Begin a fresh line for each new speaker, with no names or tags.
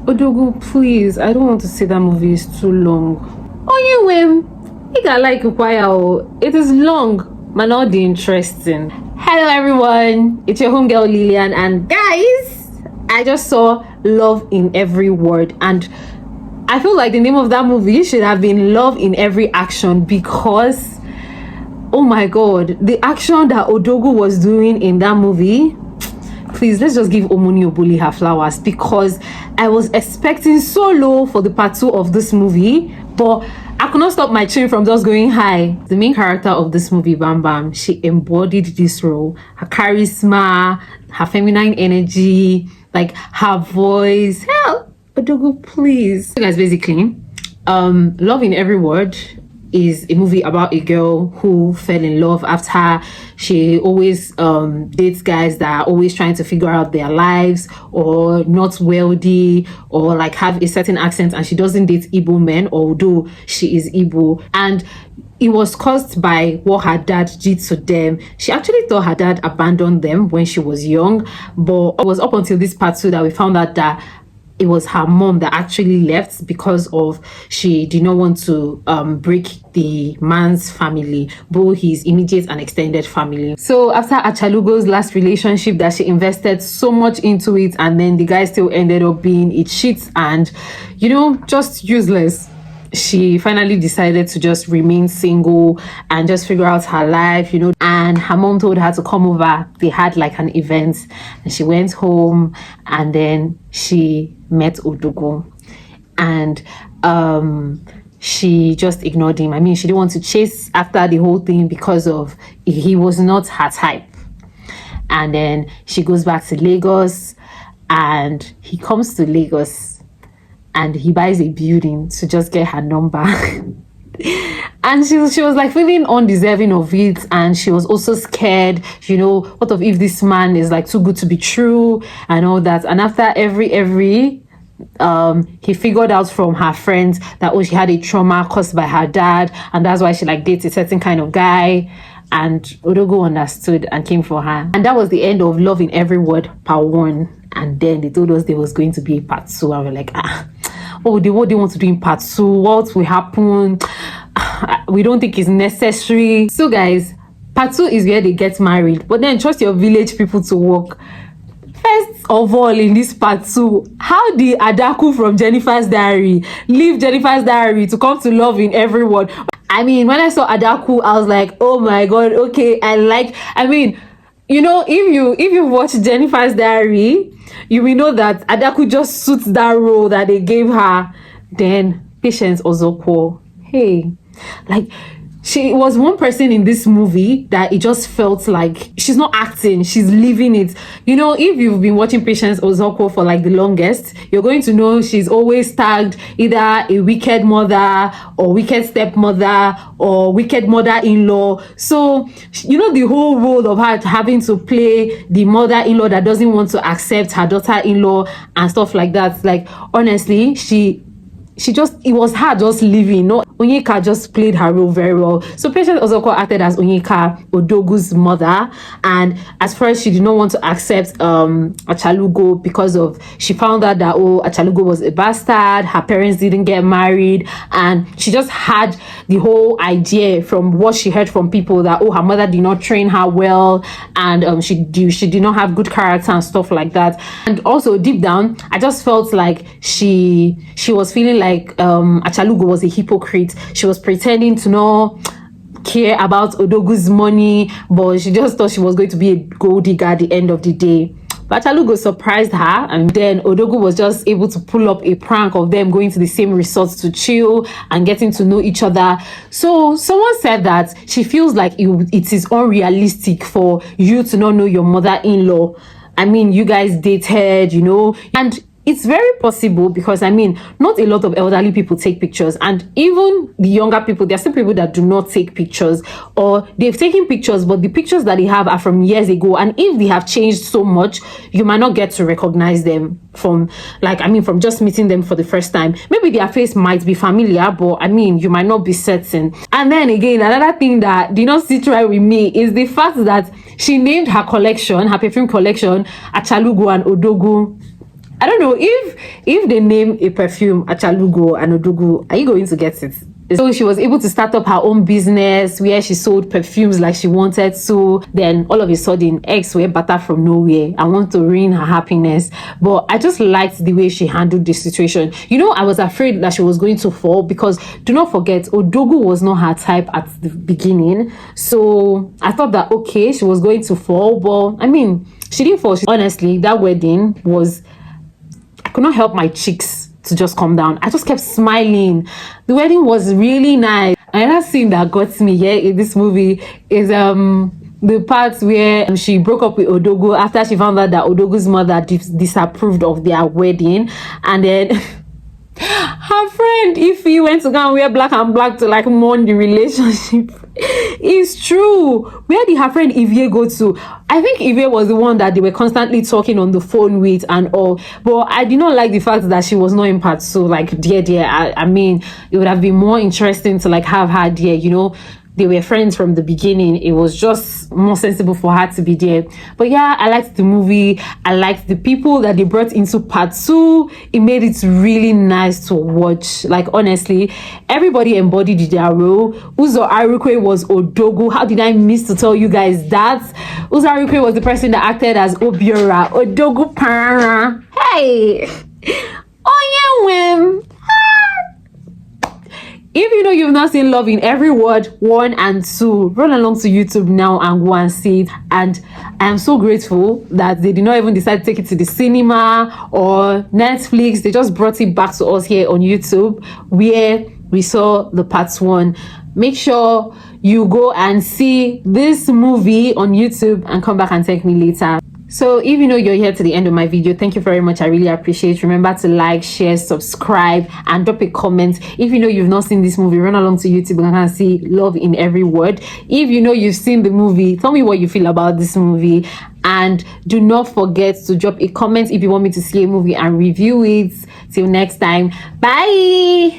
Odogwu, please, I don't want to see that movie. It's too long. Oh, you like it is long, but not the interesting. Hello everyone, it's your homegirl Lillian, and guys, I just saw Love in Every Word, and I feel like the name of that movie should have been Love in Every Action, because oh my god, the action that Odogwu was doing in that movie. Please, let's just give Omoni Oboli her flowers, because I was expecting so low for the part 2 of this movie, but I could not stop my chin from just going high. The main character of this movie, Bam Bam, she embodied this role. Her charisma, her feminine energy, like her voice. Hell, Odogwu, please. So guys, basically, Love in Every Word is a movie about a girl who fell in love after she always dates guys that are always trying to figure out their lives, or not wealthy, or like have a certain accent, and she doesn't date Igbo men, although she is Igbo. And it was caused by what her dad did to them. She actually thought her dad abandoned them when she was young, but it was up until this part 2 that we found out that it was her mom that actually left because of she did not want to break the man's family, both his immediate and extended family. So after Achalugo's last relationship that she invested so much into it, and then the guy still ended up being a cheat and, you know, just useless, she finally decided to just remain single and just figure out her life, you know. And her mom told her to come over. They had like an event, and she went home, and then she met Odogwu, and she just ignored him. I mean, she didn't want to chase after the whole thing because of he was not her type. And then she goes back to Lagos, and he comes to Lagos and he buys a building to just get her number. And she was like feeling undeserving of it, and she was also scared, you know, what if this man is like too good to be true and all that. And after every he figured out from her friends that, oh, she had a trauma caused by her dad, and that's why she like dates a certain kind of guy. And Odogwu understood and came for her. And that was the end of Love in Every Word part 1. And then they told us there was going to be a part 2, and we're like, what they want to do in part 2? What will happen? We don't think it's necessary. So guys, part 2 is where they get married, but then trust your village people to work. First of all, in this part 2, how did Adaku from Jennifer's Diary leave Jennifer's Diary to come to Love in Every Word? I mean, when I saw Adaku, I was like, oh my god, okay, I mean, you know, if you watch Jennifer's Diary, you will know that Adaku just suits that role that they gave her. Then Patience Ozokwo, hey, like, she was one person in this movie that it just felt like she's not acting, she's living it. You know, if you've been watching Patience Ozokwo for like the longest, you're going to know she's always tagged either a wicked mother or wicked stepmother or wicked mother-in-law. So, you know, the whole role of her having to play the mother-in-law that doesn't want to accept her daughter-in-law and stuff like that. Like, honestly, it was her just living. No, Onyeka just played her role very well. So Patience Ozokwo acted as Onyeka, Odogwu's mother, and at first she did not want to accept Achalugo because she found out that, oh, Achalugo was a bastard, her parents didn't get married, and she just had the whole idea from what she heard from people that, oh, her mother did not train her well, and she did not have good character and stuff like that. And also deep down, I just felt like she was feeling like Achalugo was a hypocrite. She was pretending to not care about Odogwu's money, but she just thought she was going to be a gold digger at the end of the day. But Achalugo surprised her, and then Odogwu was just able to pull up a prank of them going to the same resorts to chill and getting to know each other. So someone said that she feels like it is unrealistic for you to not know your mother-in-law. I mean, you guys dated, you know, and it's very possible, because I mean, not a lot of elderly people take pictures, and even the younger people, there are still people that do not take pictures, or they've taken pictures, but the pictures that they have are from years ago, and if they have changed so much, you might not get to recognize them from just meeting them for the first time. Maybe their face might be familiar, but I mean, you might not be certain. And then again, another thing that did not sit right with me is the fact that she named her collection, her perfume collection, Achalugo and Odogwu. I don't know if they name a perfume Achalugo and Odogwu, are you going to get it? So she was able to start up her own business where she sold perfumes like she wanted to. Then all of a sudden, ex were better from nowhere. I want to ruin her happiness. But I just liked the way she handled the situation. You know, I was afraid that she was going to fall because do not forget, Odogwu was not her type at the beginning. So I thought that, okay, she was going to fall. But I mean, she didn't fall. Honestly, that wedding was, I could not help my cheeks to just come down. I just kept smiling. The wedding was really nice. Another scene that got me here in this movie is the part where she broke up with Odogwu after she found out that Odogwu's mother disapproved of their wedding, and then her friend Ify went to go and wear black and black to like mourn the relationship. It's true. Where did her friend Ivy go to? I think Ivy was the one that they were constantly talking on the phone with and all. But I did not like the fact that she was not in part 2. Like, dear, I mean, it would have been more interesting to like have her there, you know. They were friends from the beginning. It was just more sensible for her to be there. But yeah, I liked the movie. I liked the people that they brought into part 2. It made it really nice to watch. Like, honestly, everybody embodied their role. Uzo Arukwe was Odogwu. How did I miss to tell you guys that? Uzo Arukwe was the person that acted as Obiora. Odogwu Para. Hey! Oh yeah, if you know you've not seen Love in Every Word 1 and 2, run along to YouTube now and go and see it. And I am so grateful that they did not even decide to take it to the cinema or Netflix. They just brought it back to us here on YouTube where we saw the part 1. Make sure you go and see this movie on YouTube and come back and thank me later. So if you know you're here to the end of my video, thank you very much. I really appreciate it. Remember to like, share, subscribe, and drop a comment. If you know you've not seen this movie, run along to YouTube and see Love in Every Word. If you know you've seen the movie, tell me what you feel about this movie. And do not forget to drop a comment if you want me to see a movie and review it. Till next time, bye.